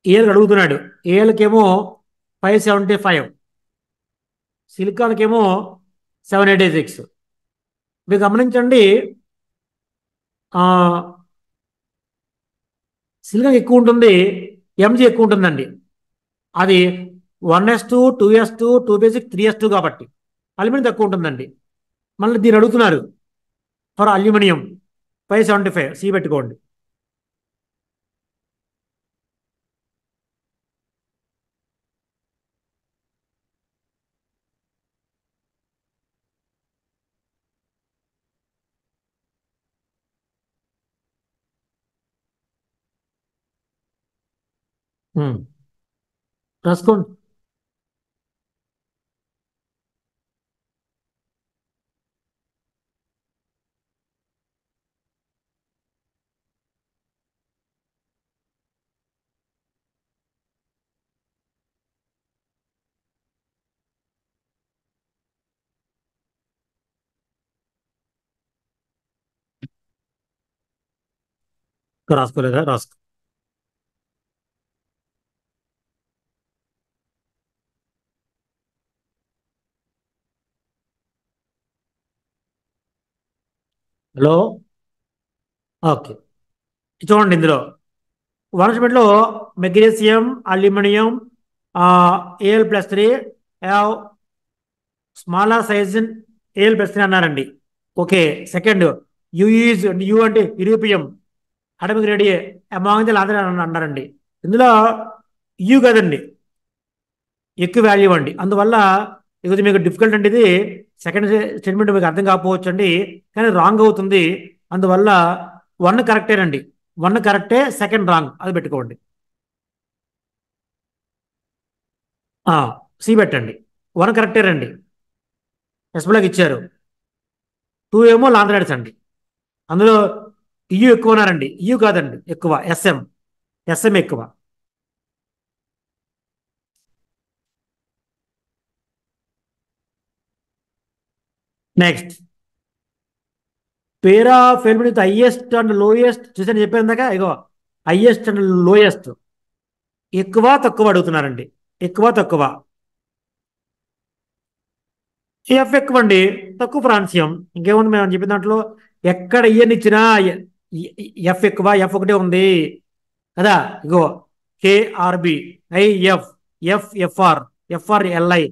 Speaker 1: ఏళ్ళకి అడుగుతున్నాడు. ఏళ్ళకేమో 575, సిలికాన్కేమో 786. మీరు గమనించండి, సిలికాన్ ఎక్కువ ఉంటుంది, MG ఎక్కువ ఉంటుందండి. అది 1s2 2s2 2 బేసిక్ 3s2 కాబట్టి అల్యూమినియం తక్కువ ఉంటుందండి. మళ్ళీ దీన్ని అడుగుతున్నారు ఫర్ అల్యూమినియం 575 సి పెట్టుకోండి. రాసుకోండి. రాసుకోలేదా? రాసుకో. హలో. ఓకే. చూడండి ఇందులో వనస్పతిలో magnesium, aluminium, Al+3 have smaller size in Al+3 అన్నారండి. ఓకే. సెకండ్ యు అంటే europium atomic radii among the latter అన్నారండి. ఇందులో యు కదండి, ఎక్కువ వాల్యూ అండి. అందువల్ల ఇది మీకు డిఫికల్ట్ అండి. ఇది సెకండ్ స్టేట్మెంట్ మీకు అర్థం కాకపోవచ్చు అండి, కానీ రాంగ్ అవుతుంది. అందువల్ల 1 కరెక్టేనండి. 1 కరెక్టే, సెకండ్ రాంగ్, అది పెట్టుకోండి. సి పెట్టండి. 1 కరెక్టే రండి, ఎస్బులాకి ఇచ్చారు. 2 ఏమో లాంధ్రాయిడ్స్ అండి. అందులో ఇయు ఎక్కువ ఉన్నారండి. ఇయు కాదండి, ఎక్కువ ఎస్ఎం. ఎస్ఎం ఎక్కువ. Next pair of element highest and lowest చూసాను చెప్పాను ఇందాక. ఇగో హైయెస్ట్ అండ్ లోయెస్ట్, ఎక్కువ తక్కువ అడుగుతున్నారండి. ఎక్కువ తక్కువ. ఎఫ్ ఎక్కువ అండి, తక్కువ ఫ్రాన్సియం. ఇంకేముంది మేము చెప్పిన దాంట్లో? ఎక్కడ ఇయన్ ఇచ్చినా ఎఫ్ ఎక్కువ, ఎఫ్ ఒకటే ఉంది కదా. ఇగో KRB, IF, FR, FRLI,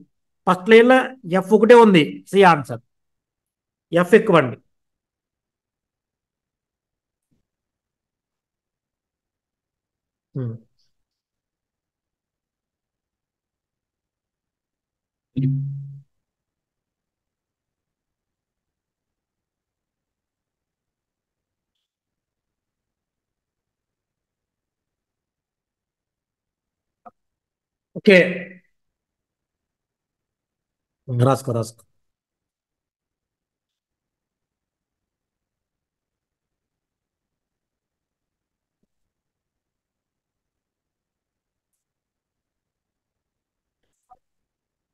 Speaker 1: first line లో ఎఫ్ ఒకటే ఉంది. సి ఆన్సర్, ఎఫ్ ఎక్కువ అండి. ఓకే. రాసుకో రాసుకో.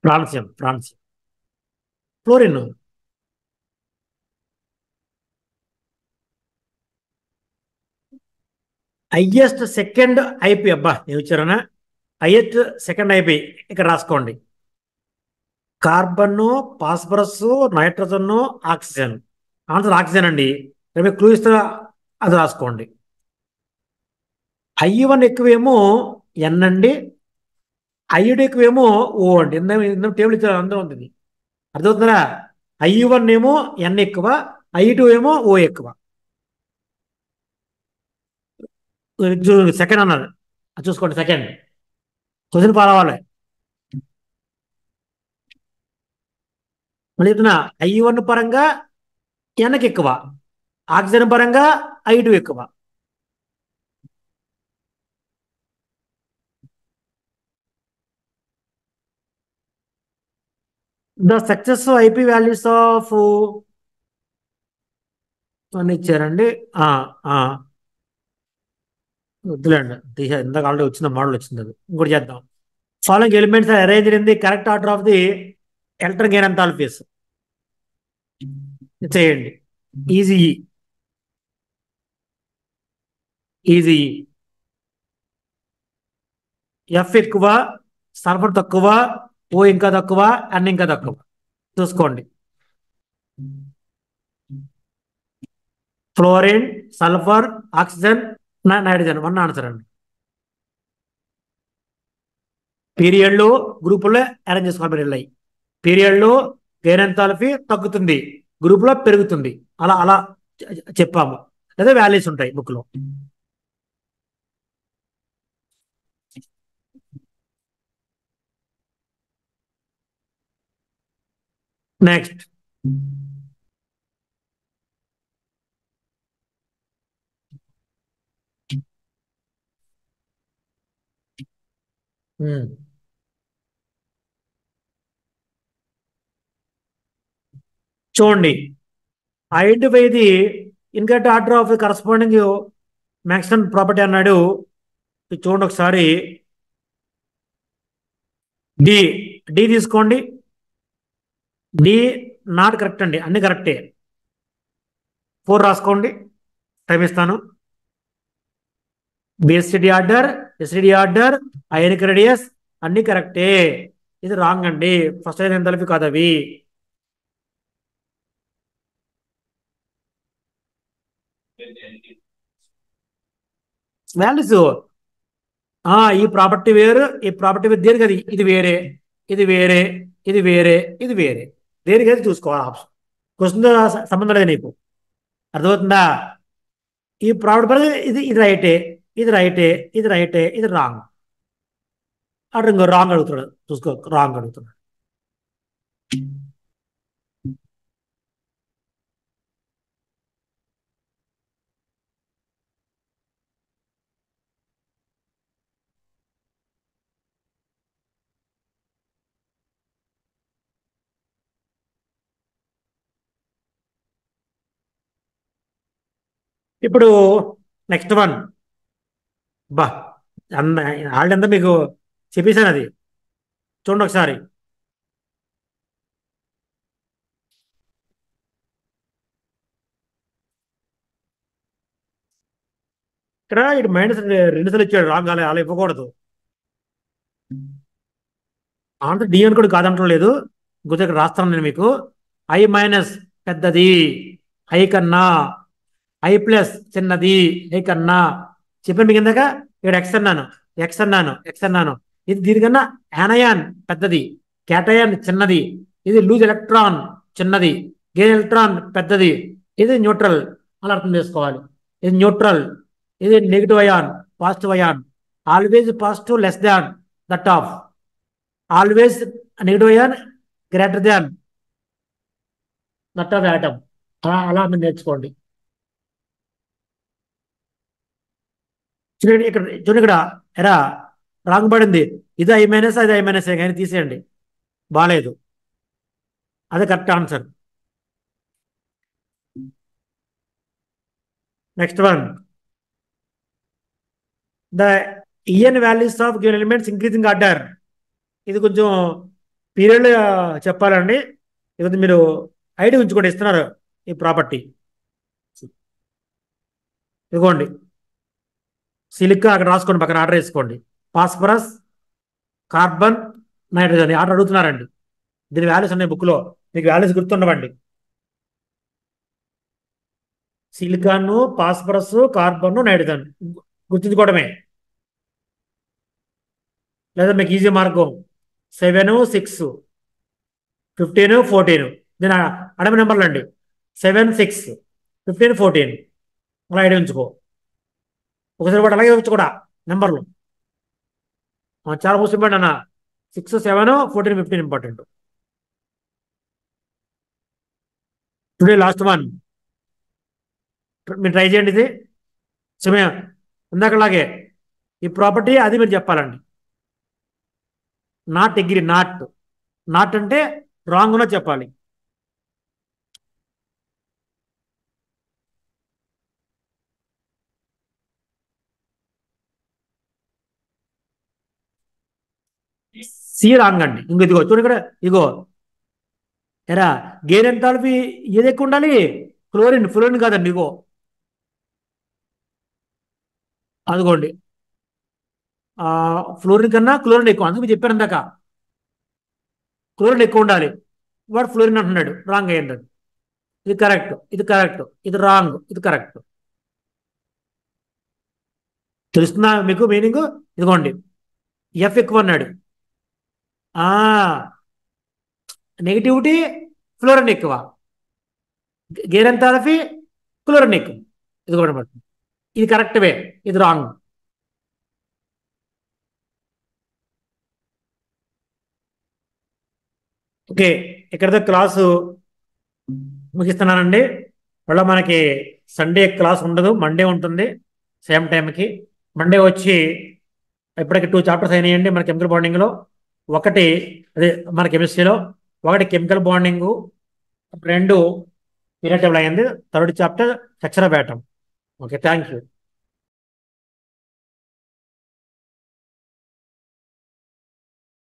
Speaker 1: Francium, francium. Fluorine. Highest second IP, అబ్బా ఏమి ఇచ్చారనా? హైయెస్ట్ సెకండ్ ఐపీ ఇక్కడ రాసుకోండి. Carbon, phosphorus, nitrogen, oxygen. Answer oxygen అండి. రేపు క్లూ ఇస్తా, అది రాసుకోండి. ఐ1 ఎక్కువేమో ఎన్ అండి, ఐడు ఎక్కువేమో ఓ అండి. ఇందులో టేబుల్ ఇచ్చారు, అందరూ ఉంటుంది. అర్థమవుతుందా? ఐ1 ఏమో ఎన్ ఎక్కువ, ఐ2 ఏమో ఓ ఎక్కువ. సెకండ్ అన్నారు, అది చూసుకోండి. సెకండ్ క్వశ్చన్ పాలవాలి. మళ్ళీ చెప్తున్నా, ఐ1 పరంగా ఎన్కి ఎక్కువ, ఆక్సిజన్ పరంగా ఐ2 ఎక్కువ. The success IP values of అని ఇచ్చారండి. ఆ, ఆ, వద్దులేండి, ఇందాక ఆల్రెడీ వచ్చిన మోడల్ వచ్చింది, అది ఇంకోటి చేద్దాం. Following elements are arranged in the correct order of the electron gain enthalpies. చేయండి. Easy, easy. ఎఫ్ ఎక్కువ, సల్ఫర్ తక్కువ, ఓ ఇంకా తక్కువ, అన్ ఇంకా తక్కువ. చూసుకోండి. Fluorine, sulphur, oxygen, nitrogen. 1 answer అండి. పీరియడ్లో గ్రూపుల్లో అరేంజ్ చేసుకోవాలి వెళ్ళాయి. పీరియడ్లో గెయిన్ ఎంథాల్పీ తగ్గుతుంది, గ్రూప్లో పెరుగుతుంది. అలా అలా చెప్పాము, లేదా వాల్యూస్ ఉంటాయి బుక్లో. నెక్స్ట్ చూడండి, identify the incorrect order of corresponding maximum property అన్నాడు. చూడండి ఒకసారి, డి డి తీసుకోండి. డి నాట్ కరెక్ట్ అండి, అన్ని కరెక్టే. 4 రాసుకోండి, టైం ఇస్తాను. BSCD order, SCD order, ionic radius అన్ని కరెక్టే. ఇది రాంగ్ అండి, ఫస్ట్ అయిన ఎంథాల్పీ కాదు అవి. వాల్యూస్ ఈ ప్రాపర్టీ వేరు, ఈ ప్రాపర్టీ వేరు. దేనికి అది? ఇది వేరే, ఇది వేరే, ఇది వేరే, ఇది వేరే. దేనికి అయితే చూసుకోవాలి ఆప్షన్. క్వశ్చన్ సంబంధం లేదు నీకు, అర్థమవుతుందా? ఈ ప్రాపర్టీ పరంగా ఇది ఇది రైటే, ఇది రైటే, ఇది రైటే, ఇది రాంగ్. అటు ఇంకో రాంగ్ అడుగుతున్నాడు, చూసుకో, రాంగ్ అడుగుతున్నాడు. ఇప్పుడు నెక్స్ట్ వన్. బా, అన్న ఆల్రెడీ అంతా మీకు చెప్పేశాను అది. చూడండి ఒకసారి, ఇక్కడ ఇటు మైనస్ 2 సార్లు ఇచ్చాడు, రాంగ్. అలా అలా ఇవ్వకూడదు. ఆన్సర్ డి అని కూడా కాదంటం లేదు, గుర్తు ఇక్కడ రాస్తాను నేను మీకు. ఐ మైనస్ పెద్దది ఐ కన్నా, ఐ ప్లస్ చిన్నది ఐ కన్నా. చెప్పాను మీకు ఇందాక, ఇక్కడ ఎక్స్ అన్నాను, ఎక్స్ అన్నాను, ఎక్స్ అన్నాను. ఇది దీనికన్నా యానయాన్ పెద్దది, క్యాటయాన్ చిన్నది. ఇది లూజ్ ఎలక్ట్రాన్ చిన్నది, గెయిన్ ఎలక్ట్రాన్ పెద్దది. ఇది న్యూట్రల్, అలా అర్థం చేసుకోవాలి. ఇది న్యూట్రల్, ఇది negative ion, positive ion. Always positive less than that of, always negative ion greater than that of atom. అలా మీరు నేర్చుకోండి. చూడండి ఇక్కడ, చూడండి ఇక్కడ, ఎరా రాంగ్ పడింది. ఇది ఐ మైనస్, అది ఐ మైనస్, కానీ తీసేయండి, బాగాలేదు. అదే correct answer. Next one, the EN values of given elements increasing order. ఇది కొంచెం పీరియడ్ చెప్పాలండి. ఇది మీరు ఐడి ఉంచుకోండి, ఇస్తున్నారు ఈ ప్రాపర్టీ. ఇదిగోండి, సిలికా అక్కడ రాసుకోండి, పక్కన ఆర్డర్ వేసుకోండి. ఫాస్ఫరస్, కార్బన్, నైట్రోజన్ ఆర్డర్ అడుగుతున్నారండి. దీని వాల్యూస్ ఉన్నాయి బుక్లో, మీకు వాల్యూస్ గుర్తుండవండి. సిలికాన్, ఫాస్ఫరస్, కార్బన్, నైట్రోజన్ గుర్తుంచుకోవడమే, లేదా మీకు ఈజీ మార్గం 7, 6, 15, 14. దీని అడమి నెంబర్లు అండి, 7, 6, 15, 14. అలా ఐడియా ఉంచుకో. ఒకసారి కూడా అలాగే ఉంచు కూడా నెంబర్లు. చాలా మోస్ట్ ఇంపార్టెంట్ అన్న, 6, 7, 14, 15 ఇంపార్టెంట్. టుడే లాస్ట్ వన్, మీరు ట్రై చేయండి. ఇది సమయం ఇందాకలాగే ఈ ప్రాపర్టీ అది మీరు చెప్పాలండి. నాట్ అగ్రి, నాట్, నాట్ అంటే రాంగ్ ఉన్నది చెప్పాలి. సి రాంగ్ అండి. ఇంకో ఇదిగో చూడండి ఇక్కడ, ఇగో ఎరా గెయిన్ ఎంథాల్పీ ఏది ఎక్కువ ఉండాలి? ఫ్లోరిన్, ఫ్లోరిన్ కాదండి. ఇగో అదిగోండి, ఫ్లోరిన్ కన్నా క్లోరిన్ ఎక్కువ. అందుకు చెప్పాను ఇందాక, క్లోరిన్ ఎక్కువ ఉండాలి. వాడు ఫ్లోరిన్ అంటున్నాడు, రాంగ్ అయ్యండి. ఇది కరెక్ట్, ఇది కరెక్ట్, ఇది రాంగ్, ఇది కరెక్ట్. తెలుస్తుందా మీకు మీనింగ్? ఇదిగోండి, ఎఫ్ ఎక్కువ అన్నాడు, నెగిటివిటీ ఫ్లోరిన్ ఎక్కువ, గేరెంతాలఫీ క్లోరిన్ ఎక్కువ. ఇది కూడా పడుతుంది. ఇది కరెక్ట్ వే, ఇది రాంగ్. ఓకే, ఇక్కడతో క్లాసు ముగిస్తున్నానండి. మళ్ళీ మనకి సండే క్లాస్ ఉండదు, మండే ఉంటుంది సేమ్ టైంకి. మండే వచ్చి ఇప్పటికి 2 చాప్టర్స్ అయినాయండి మన కెమికల్ బాండింగ్లో. ఒకటి అదే మన కెమిస్ట్రీలో, ఒకటి కెమికల్ బాండింగు, 2 పీరియడ్ టేబుల్ అయింది, 3rd chapter structure of atom. Okay, thank you.